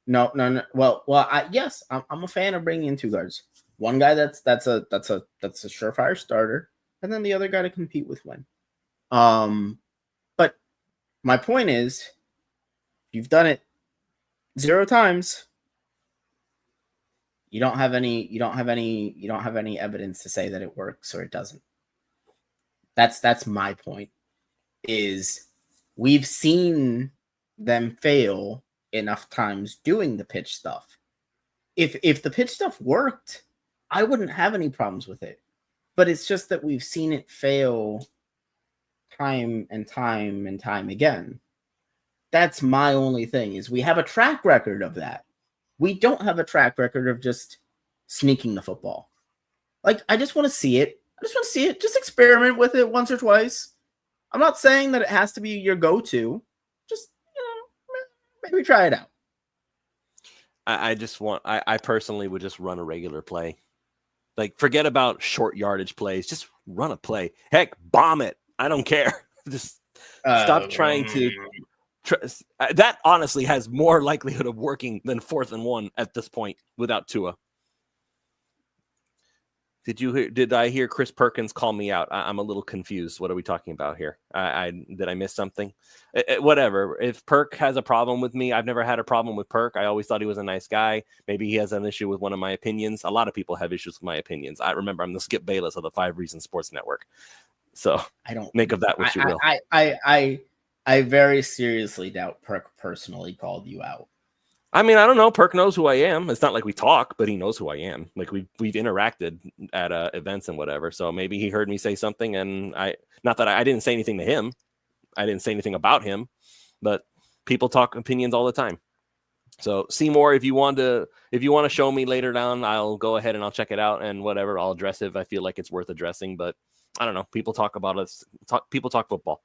No. Well, yes, I'm a fan of bringing in 2 guards. One guy that's a surefire starter, and then the other guy to compete with win. But my point is, you've done it 0 times. You don't have any evidence to say that it works or it doesn't. That's my point. Is we've seen them fail enough times doing the pitch stuff. If the pitch stuff worked, I wouldn't have any problems with it. But it's just that we've seen it fail time and time and time again. That's my only thing, is we have a track record of that. We don't have a track record of just sneaking the football. Like, I just want to see it. Just experiment with it once or twice. I'm not saying that it has to be your go-to. Just, maybe try it out. I personally would just run a regular play. Like, forget about short yardage plays. Just run a play. Heck, bomb it. I don't care. Just stop trying to. That honestly has more likelihood of working than 4th and 1 at this point without Tua. Did I hear Chris Perkins call me out? I'm a little confused. What are we talking about here? Did I miss something? Whatever. If Perk has a problem with me, I've never had a problem with Perk. I always thought he was a nice guy. Maybe he has an issue with one of my opinions. A lot of people have issues with my opinions. I remember I'm the Skip Bayless of the 5 Reasons Sports Network. So I don't make of that what you will. I very seriously doubt Perk personally called you out. I mean, I don't know. Perk knows who I am. It's not like we talk, but he knows who I am. Like we've interacted at events and whatever. So maybe he heard me say something, and I didn't say anything to him. I didn't say anything about him, but people talk opinions all the time. So Seymour, if you want to show me later down, I'll go ahead and I'll check it out and whatever. I'll address it if I feel like it's worth addressing. But I don't know. People talk about us. People talk football.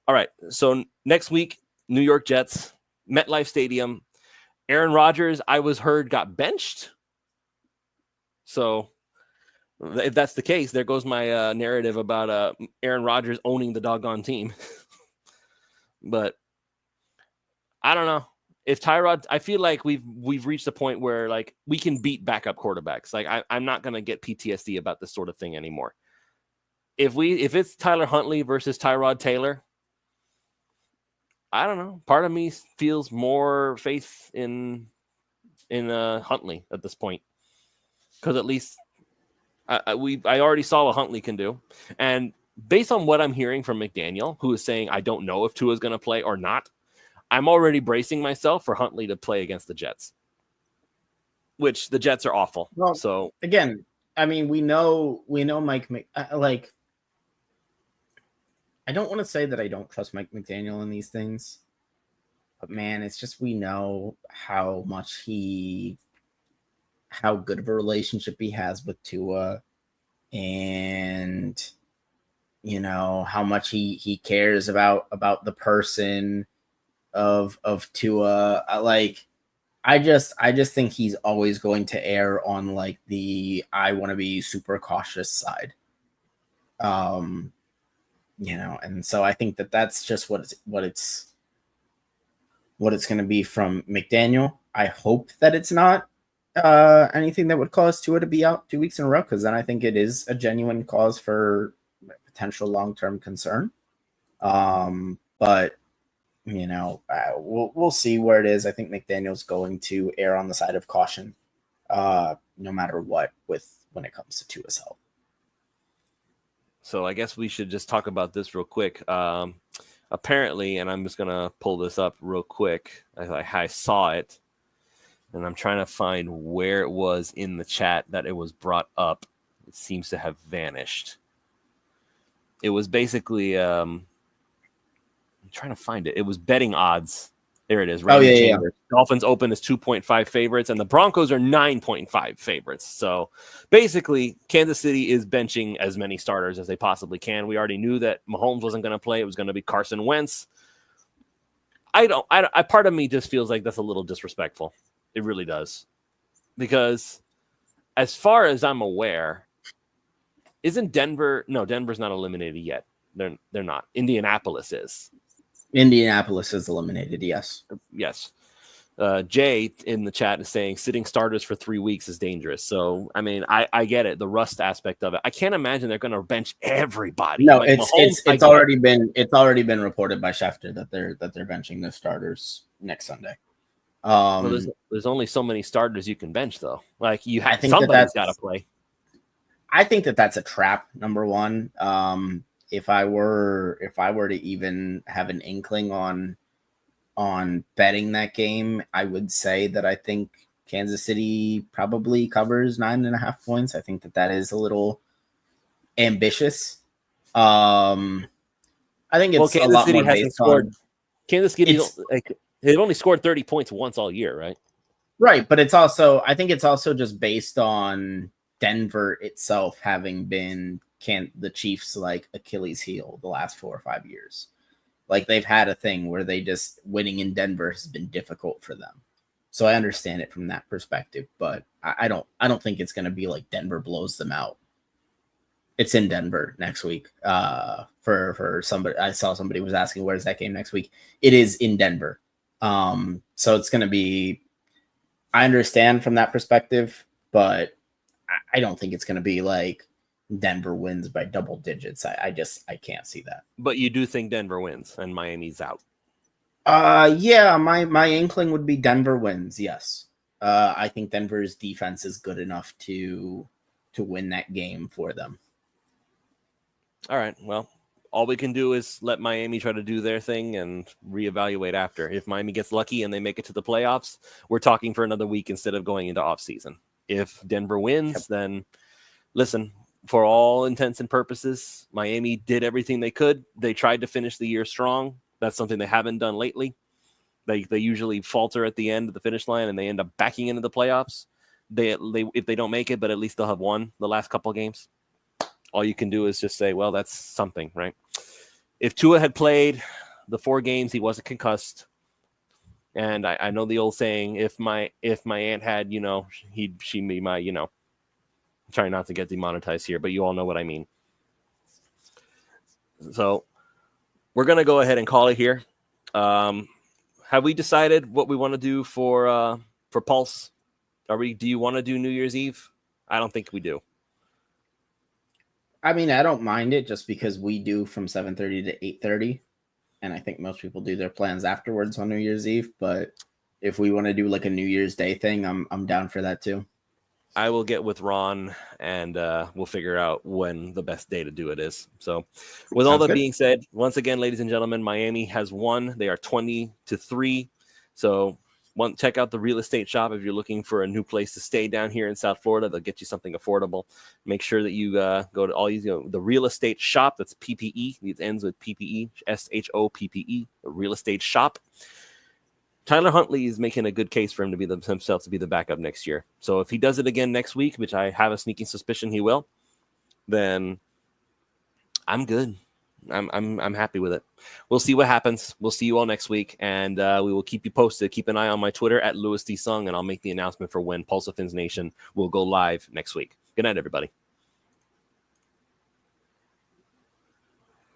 All right. So next week, New York Jets, MetLife Stadium. Aaron Rodgers, I was heard, got benched. So if that's the case, there goes my narrative about Aaron Rodgers owning the doggone team. But I don't know. If Tyrod, I feel like we've reached a point where like we can beat backup quarterbacks. Like I'm not gonna get PTSD about this sort of thing anymore. If it's Tyler Huntley versus Tyrod Taylor, I don't know. Part of me feels more faith in Huntley at this point, because at least I already saw what Huntley can do, and based on what I'm hearing from McDaniel, who is saying I don't know if Tua is going to play or not, I'm already bracing myself for Huntley to play against the Jets, which the Jets are awful. Well, so again, I mean, we know Mike like. I don't want to say that I don't trust Mike McDaniel in these things, but man, it's just we know how good of a relationship he has with Tua, and how much he cares about the person of Tua. I just think he's always going to err on like the I want to be super cautious side. And so I think that that's just what it's going to be from McDaniel. I hope that it's not anything that would cause Tua to be out 2 weeks in a row, because then I think it is a genuine cause for potential long-term concern. But we'll see where it is. I think McDaniel's going to err on the side of caution, no matter what, when it comes to Tua's health. So I guess we should just talk about this real quick. Apparently, and I'm just going to pull this up real quick. I saw it, and I'm trying to find where it was in the chat that it was brought up. It seems to have vanished. It was basically, I'm trying to find it. It was betting odds. There it is. Yeah. Dolphins open as 2.5 favorites, and the Broncos are 9.5 favorites. So basically, Kansas City is benching as many starters as they possibly can. We already knew that Mahomes wasn't going to play. It was going to be Carson Wentz. Part of me just feels like that's a little disrespectful. It really does. Because as far as I'm aware, isn't Denver? No, Denver's not eliminated yet. They're not. Indianapolis is. Indianapolis is eliminated, yes. Yes. Jay in the chat is saying sitting starters for 3 weeks is dangerous. So, I mean, I get it, the rust aspect of it. I can't imagine they're going to bench everybody. No, like it's already been reported by Schefter that they're benching the starters next Sunday. Well, there's only so many starters you can bench, though. Like somebody's got to play. I think that that's a trap. Number one. If I were to even have an inkling on betting that game, I would say that I think Kansas City probably covers 9.5 points. I think that is a little ambitious. I think it's Kansas a lot City more hasn't based scored. on Kansas City, they've only scored 30 points once all year, right? Right, but I think it's also just based on Denver itself having been the Chiefs like Achilles heel the last 4 or 5 years. Like they've had a thing where they just winning in Denver has been difficult for them. So I understand it from that perspective, but I don't think it's going to be like Denver blows them out. It's in Denver next week. For somebody, I saw somebody was asking where's that game next week. It is in Denver. So it's going to be. I understand from that perspective, but I don't think it's going to be like Denver wins by double digits. I can't see that. But you do think Denver wins and Miami's out? Yeah, my inkling would be Denver wins. Yes. I think Denver's defense is good enough to win that game for them. All right. Well, all we can do is let Miami try to do their thing and reevaluate after. If Miami gets lucky and they make it to the playoffs, we're talking for another week instead of going into off season. If Denver wins, then listen, for all intents and purposes, Miami did everything they could. They tried to finish the year strong. That's something they haven't done lately. They usually falter at the end of the finish line and they end up backing into the playoffs. They if they don't make it, but at least they'll have won the last couple of games. All you can do is just say, well, that's something, right? If Tua had played the 4 games, he wasn't concussed. And I know the old saying, if my aunt had, she'd be my, I'm trying not to get demonetized here, but you all know what I mean. So we're going to go ahead and call it here. Have we decided what we want to do for Pulse? Do you want to do New Year's Eve? I don't think we do. I mean, I don't mind it just because we do from 7:30 to 8:30. and I think most people do their plans afterwards on New Year's Eve. But if we want to do like a New Year's Day thing, I'm down for that too. I will get with Ron and we'll figure out when the best day to do it is. So with all that being said, once again, ladies and gentlemen, Miami has won. They are 20-3. So check out the Real Estate Shoppe if you're looking for a new place to stay down here in South Florida. They'll get you something affordable. Make sure that you go to all these, the Real Estate Shoppe. That's PPE. It ends with PPE, SHOPPE, the Real Estate Shoppe. Tyler Huntley is making a good case for him to be himself to be the backup next year. So if he does it again next week, which I have a sneaking suspicion he will, then I'm good. I'm happy with it. We'll see what happens. We'll see you all next week, and we will keep you posted. Keep an eye on my Twitter at Louis D. Sung, and I'll make the announcement for when Pulse of Fins Nation will go live next week. Good night, everybody.